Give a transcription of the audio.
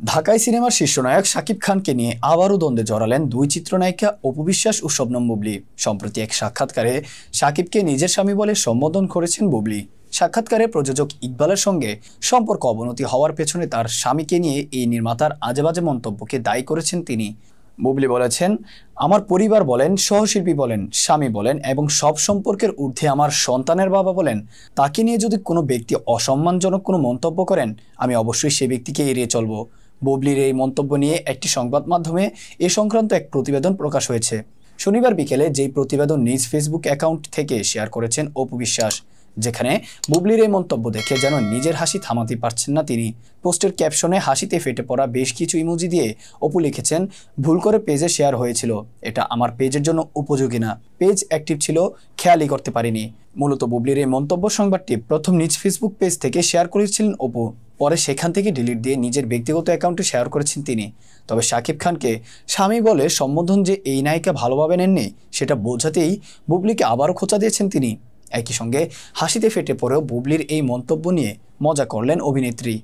ঢাকাই সিনেমার শীর্ষনায়ক শাকিব খানকে নিয়ে আবারও দ্বন্দ্বে জড়ালেন দুই চিত্রনায়িকা অপু বিশ্বাস ও শবনম বুবলী। সম্প্রতি এক সাক্ষাৎকারে শাকিবকে নিজের স্বামী বলে সম্বোধন করেছেন বুবলী। সাক্ষাৎকারে প্রযোজক ইকবালের সঙ্গে সম্পর্ক অবনতি হওয়ার পেছনে তার স্বামীকে নিয়ে এই নির্মাতার আজেবাজে মন্তব্যকে দায়ী করেছেন তিনি। বুবলী বলেছেন, আমার পরিবার বলেন, সহশিল্পী বলেন, স্বামী বলেন এবং সব সম্পর্কের ঊর্ধ্বে আমার সন্তানের বাবা বলেন, তাকে নিয়ে যদি কোনো ব্যক্তি অসম্মানজনক কোনো মন্তব্য করেন, আমি অবশ্যই সে ব্যক্তিকে এড়িয়ে চলব। বুবলীর এই মন্তব্য নিয়ে একটি সংবাদ মাধ্যমে এ সংক্রান্ত এক প্রতিবেদন প্রকাশ হয়েছে। শনিবার বিকেলে যেই প্রতিবেদন নিজ ফেসবুক অ্যাকাউন্ট থেকে শেয়ার করেছেন অপু বিশ্বাস, যেখানে বুবলীর এই মন্তব্য দেখে যেন নিজের হাসি থামাতে পারছেন না তিনি। পোস্টের ক্যাপশনে হাসিতে ফেটে পড়া বেশ কিছু ইমোজি দিয়ে অপু লিখেছেন, ভুল করে পেজে শেয়ার হয়েছিল, এটা আমার পেজের জন্য উপযোগী না, পেজ অ্যাক্টিভ ছিল, খেয়ালই করতে পারিনি। মূলত বুবলীর এই মন্তব্য সংবাদটি প্রথম নিজ ফেসবুক পেজ থেকে শেয়ার করেছিলেন অপু, পরে সেখান থেকে ডিলিট দিয়ে নিজের ব্যক্তিগত অ্যাকাউন্টে শেয়ার করেছেন তিনি। তবে শাকিব খানকে স্বামী বলে সম্বোধন যে এই নায়িকা ভালোভাবে নেননি সেটা বোঝাতেই বুবলীকে আবারও খোঁচা দিয়েছেন তিনি। একই সঙ্গে হাসিতে ফেটে পড়েও বুবলীর এই মন্তব্য নিয়ে মজা করলেন অভিনেত্রী।